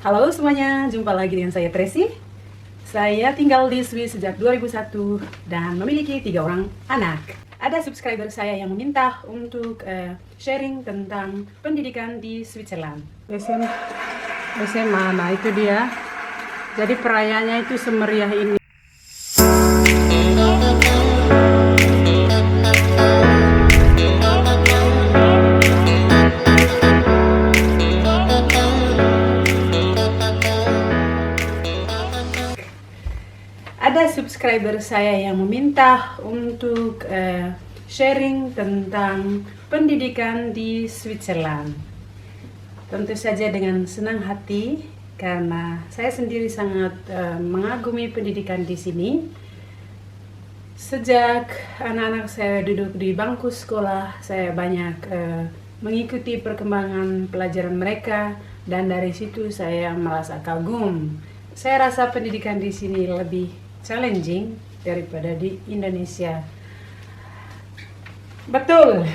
Halo semuanya, jumpa lagi dengan saya Tracy. Saya tinggal di Swiss sejak 2001 dan memiliki 3 orang anak. Ada subscriber saya yang meminta untuk sharing tentang pendidikan di Switzerland. SMA, nah itu dia. Jadi perayaannya itu semeriah ini. Ada subscriber saya yang meminta untuk sharing tentang pendidikan di Switzerland. Tentu saja dengan senang hati karena saya sendiri sangat mengagumi pendidikan di sini. Sejak anak-anak saya duduk di bangku sekolah, saya banyak mengikuti perkembangan pelajaran mereka dan dari situ saya merasa kagum. Saya rasa pendidikan di sini lebih challenging daripada di Indonesia. Betul,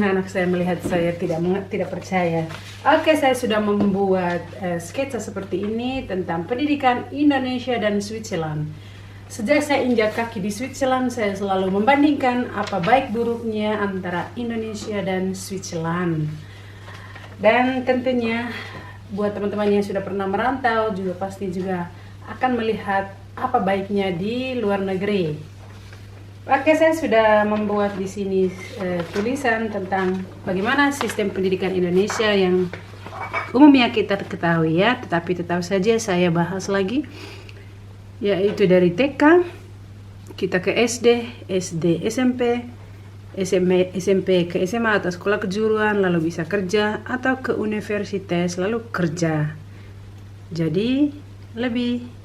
anak saya melihat saya tidak percaya. Oke, saya sudah membuat sketsa seperti ini tentang pendidikan Indonesia dan Switzerland. Sejak saya injak kaki di Switzerland, saya selalu membandingkan apa baik buruknya antara Indonesia dan Switzerland. Dan tentunya buat teman-teman yang sudah pernah merantau juga pasti juga akan melihat apa baiknya di luar negeri. Oke, saya sudah membuat di sini tulisan tentang bagaimana sistem pendidikan Indonesia yang umumnya kita ketahui ya, tetapi tetap saja saya bahas lagi, yaitu dari TK kita ke SD, SD SMP, SMP ke SMA atau sekolah kejuruan, lalu bisa kerja atau ke universitas lalu kerja. Jadi lebih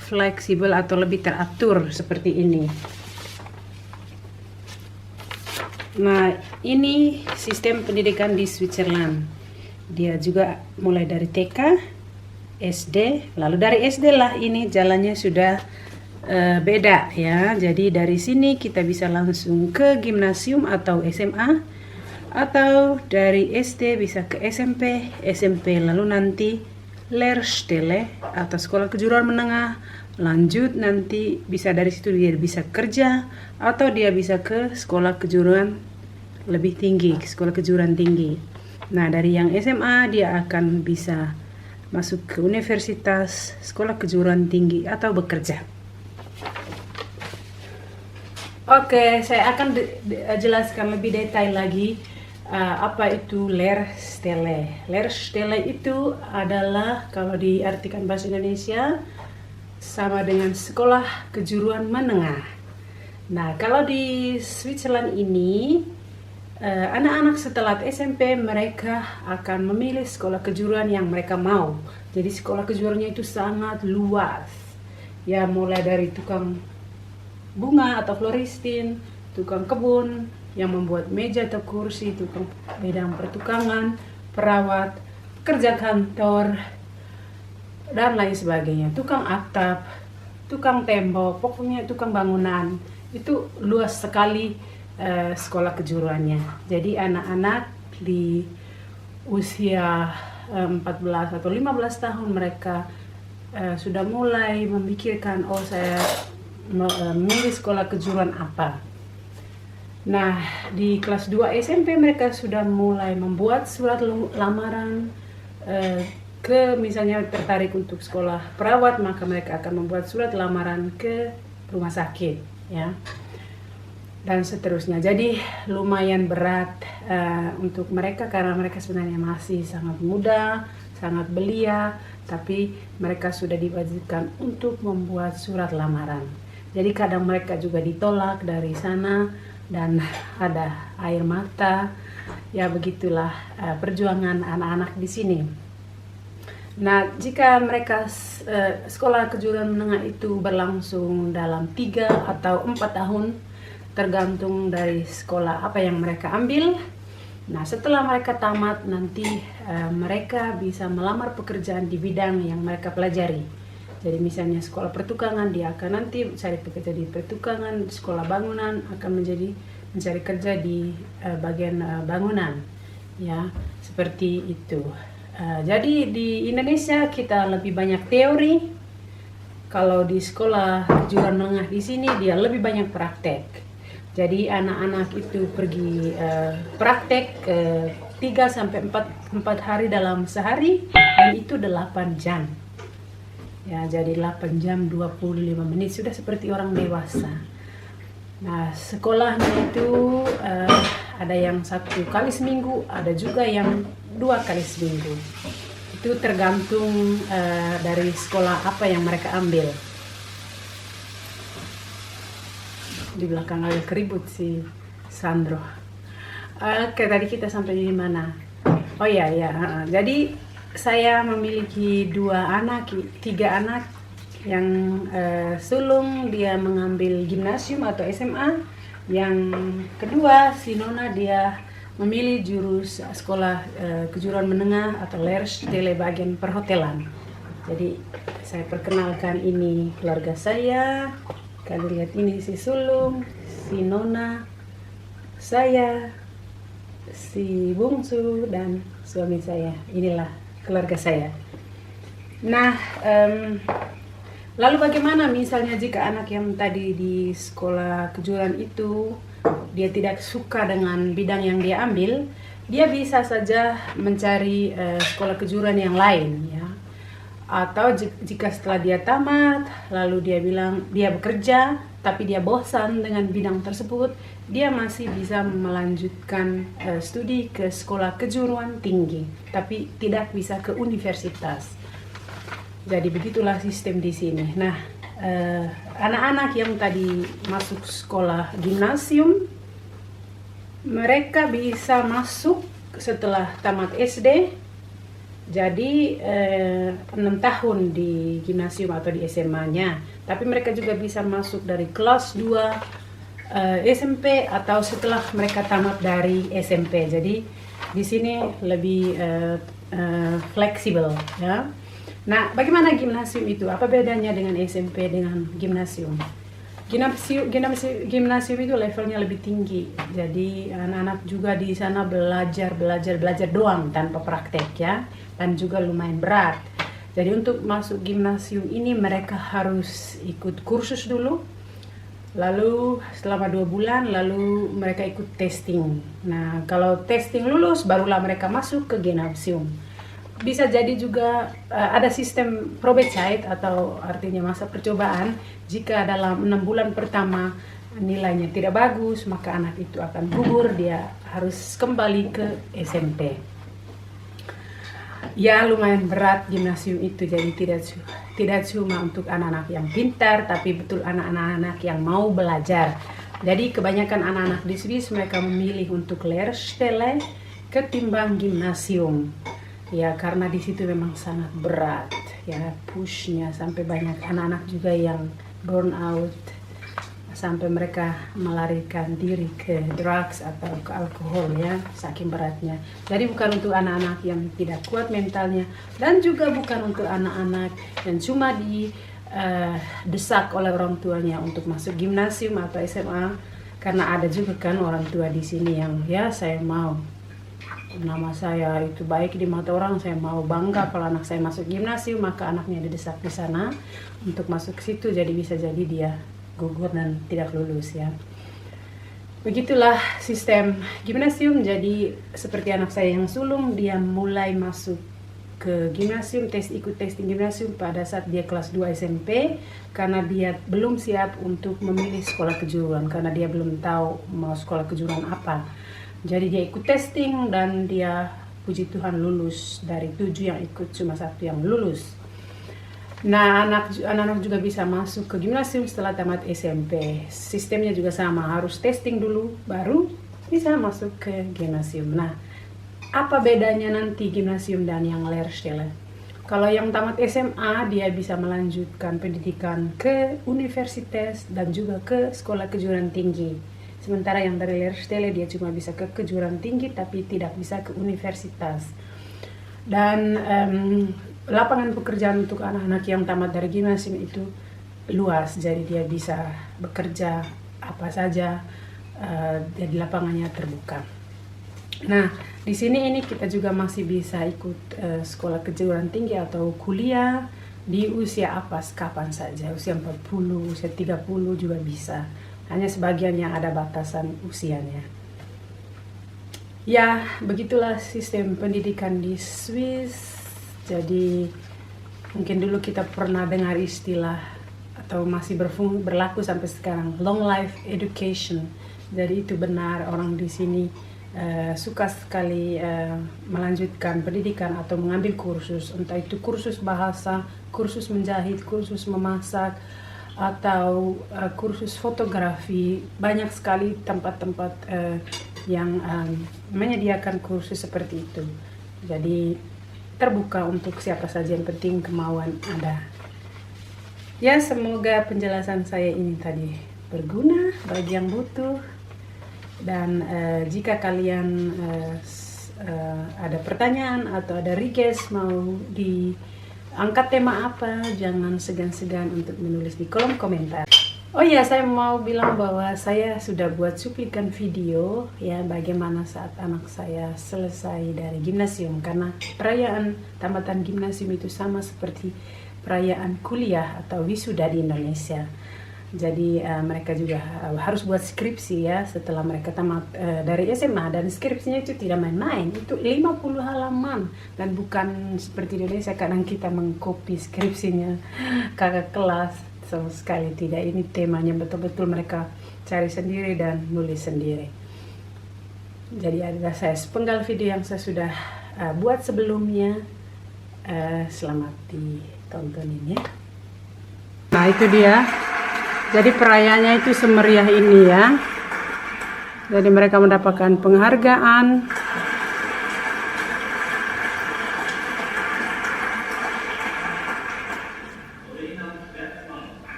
fleksibel atau lebih teratur seperti ini. Nah, ini sistem pendidikan di Switzerland. Dia juga mulai dari TK, SD, lalu dari SD lah ini jalannya sudah beda ya. Jadi dari sini kita bisa langsung ke gimnasium atau SMA, atau dari SD bisa ke SMP, SMP lalu nanti Lehrstelle atau sekolah kejuruan menengah, lanjut nanti bisa dari situ dia bisa kerja atau dia bisa ke sekolah kejuruan lebih tinggi, sekolah kejuruan tinggi. Nah, dari yang SMA dia akan bisa masuk ke universitas, sekolah kejuruan tinggi atau bekerja. Oke, saya akan jelaskan lebih detail lagi apa itu Lehrstelle. Lehrstelle itu adalah kalau diartikan bahasa Indonesia sama dengan sekolah kejuruan menengah. Nah, kalau di Switzerland ini anak-anak setelah SMP mereka akan memilih sekolah kejuruan yang mereka mau. Jadi sekolah kejuruannya itu sangat luas. Ya, mulai dari tukang bunga atau floristin, tukang kebun, yang membuat meja atau kursi, tukang bidang pertukangan, perawat, pekerja kantor, dan lain sebagainya, tukang atap, tukang tembok, pokoknya tukang bangunan. Itu luas sekali sekolah kejuruannya. Jadi anak-anak di usia 14 atau 15 tahun mereka sudah mulai memikirkan, oh saya memilih sekolah kejuruan apa. Nah, di kelas 2 SMP mereka sudah mulai membuat surat lamaran ke misalnya tertarik untuk sekolah perawat, maka mereka akan membuat surat lamaran ke rumah sakit ya. Dan seterusnya. Jadi lumayan berat untuk mereka karena mereka sebenarnya masih sangat muda, sangat belia, tapi mereka sudah diwajibkan untuk membuat surat lamaran. Jadi kadang mereka juga ditolak dari sana dan ada air mata. Ya begitulah perjuangan anak-anak di sini. Nah, jika mereka sekolah kejuruan menengah itu berlangsung dalam 3 atau 4 tahun, tergantung dari sekolah apa yang mereka ambil. Nah, setelah mereka tamat nanti mereka bisa melamar pekerjaan di bidang yang mereka pelajari. Jadi misalnya sekolah pertukangan, dia akan nanti cari pekerja di pertukangan, sekolah bangunan akan mencari kerja di bagian bangunan, ya seperti itu. Jadi di Indonesia kita lebih banyak teori, kalau di sekolah kejuruan menengah di sini dia lebih banyak praktek. Jadi anak-anak itu pergi praktek 3 sampai 4 hari dalam sehari, dan itu 8 jam. Ya, jadi 8 jam 25 menit sudah seperti orang dewasa. Nah, sekolahnya itu ada yang 1 kali seminggu, ada juga yang 2 kali seminggu. Itu tergantung dari sekolah apa yang mereka ambil. Di belakang agak keribut si Sandro. Oke, tadi kita sampai di mana? Oh iya, ya. Jadi saya memiliki 3 anak yang sulung dia mengambil gimnasium atau SMA. Yang kedua si Nona dia memilih jurus sekolah kejuruan menengah atau leerstelle bagian perhotelan. Jadi saya perkenalkan, ini keluarga saya. Kalian lihat, ini si sulung, si Nona, saya, si bungsu, dan suami saya. Inilah keluarga saya. Nah, lalu bagaimana misalnya jika anak yang tadi di sekolah kejuruan itu dia tidak suka dengan bidang yang dia ambil, dia bisa saja mencari sekolah kejuruan yang lain, ya. Atau jika setelah dia tamat, lalu dia bilang dia bekerja, tapi dia bosan dengan bidang tersebut, dia masih bisa melanjutkan studi ke sekolah kejuruan tinggi, tapi tidak bisa ke universitas. Jadi begitulah sistem di sini. Nah, anak-anak yang tadi masuk sekolah gimnasium, mereka bisa masuk setelah tamat SD. Jadi 6 tahun di gimnasium atau di SMA-nya. Tapi mereka juga bisa masuk dari kelas 2 SMP atau setelah mereka tamat dari SMP. Jadi di sini lebih fleksibel, ya. Nah, bagaimana gimnasium itu? Apa bedanya dengan SMP dengan gimnasium? Gimnasium itu levelnya lebih tinggi. Jadi anak-anak juga di sana belajar doang tanpa praktek, ya. Dan juga lumayan berat. Jadi untuk masuk gimnasium ini mereka harus ikut kursus dulu. Lalu selama 2 bulan, lalu mereka ikut testing. Nah, kalau testing lulus, barulah mereka masuk ke gimnasium. Bisa jadi juga ada sistem probezeit atau artinya masa percobaan. Jika dalam 6 bulan pertama nilainya tidak bagus, maka anak itu akan gugur, dia harus kembali ke SMP. Ya, lumayan berat gimnasium itu, jadi tidak cuma untuk anak-anak yang pintar, tapi betul anak-anak yang mau belajar. Jadi kebanyakan anak-anak di Swiss mereka memilih untuk leerstelle ketimbang gimnasium. Ya, karena di situ memang sangat berat, ya, pushnya sampai banyak anak-anak juga yang burn out, sampai mereka melarikan diri ke drugs atau ke alkohol, ya, saking beratnya. Jadi bukan untuk anak-anak yang tidak kuat mentalnya, dan juga bukan untuk anak-anak yang cuma didesak oleh orang tuanya untuk masuk gimnasium atau SMA. Karena ada juga kan orang tua di sini yang, ya, saya mau nama saya itu baik di mata orang, saya mau bangga kalau anak saya masuk gimnasium, maka anaknya didesak di sana untuk masuk ke situ, jadi bisa jadi dia gugur dan tidak lulus, ya. Begitulah sistem gimnasium. Jadi seperti anak saya yang sulung, dia mulai masuk ke gimnasium, ikut testing gimnasium pada saat dia kelas 2 SMP, karena dia belum siap untuk memilih sekolah kejuruan, karena dia belum tahu mau sekolah kejuruan apa. Jadi dia ikut testing dan dia puji Tuhan lulus. Dari 7 yang ikut cuma 1 yang lulus. Nah, anak-anak juga bisa masuk ke gimnasium setelah tamat SMP. Sistemnya juga sama, harus testing dulu baru bisa masuk ke gimnasium. Nah, apa bedanya nanti gimnasium dan yang leerstelle? Kalau yang tamat SMA dia bisa melanjutkan pendidikan ke universitas dan juga ke sekolah kejuruan tinggi. Sementara yang dari leerstelle dia cuma bisa ke kejuruan tinggi tapi tidak bisa ke universitas. Dan lapangan pekerjaan untuk anak-anak yang tamat dari gimnasium itu luas, jadi dia bisa bekerja apa saja, jadi lapangannya terbuka. Nah, di sini ini kita juga masih bisa ikut sekolah kejuruan tinggi atau kuliah di usia apa, kapan saja, usia 40, usia 30 juga bisa. Hanya sebagian yang ada batasan usianya. Ya, begitulah sistem pendidikan di Swiss. Jadi, mungkin dulu kita pernah dengar istilah atau masih berlaku sampai sekarang, long life education. Jadi itu benar, orang di sini suka sekali melanjutkan pendidikan atau mengambil kursus, entah itu kursus bahasa, kursus menjahit, kursus memasak, atau kursus fotografi. Banyak sekali tempat-tempat yang menyediakan kursus seperti itu. Jadi terbuka untuk siapa saja, yang penting kemauan ada. Ya, semoga penjelasan saya ini tadi berguna bagi yang butuh. Dan jika kalian ada pertanyaan atau ada request mau diangkat tema apa, jangan segan-segan untuk menulis di kolom komentar. Oh ya, saya mau bilang bahwa saya sudah buat cuplikan video ya bagaimana saat anak saya selesai dari gimnasium, karena perayaan tamatan gimnasium itu sama seperti perayaan kuliah atau wisuda di Indonesia. Jadi mereka juga harus buat skripsi ya setelah mereka tamat dari SMA, dan skripsinya itu tidak main-main, itu 50 halaman, dan bukan seperti di Indonesia kadang kita mengcopy skripsinya kakak kelas. Sama sekali tidak, ini temanya betul-betul mereka cari sendiri dan nulis sendiri. Jadi ada saya sepenggal video yang saya sudah buat sebelumnya. Selamat ditontonin ya. Nah itu dia, jadi perayaannya itu semeriah ini ya. Jadi mereka mendapatkan penghargaan.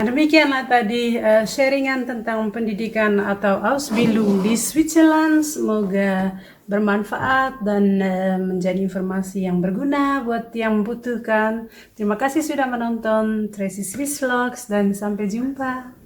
Demikianlah tadi sharingan tentang pendidikan atau Ausbildung di Switzerland. Semoga bermanfaat dan menjadi informasi yang berguna buat yang membutuhkan. Terima kasih sudah menonton Tracy Swiss Vlogs dan sampai jumpa.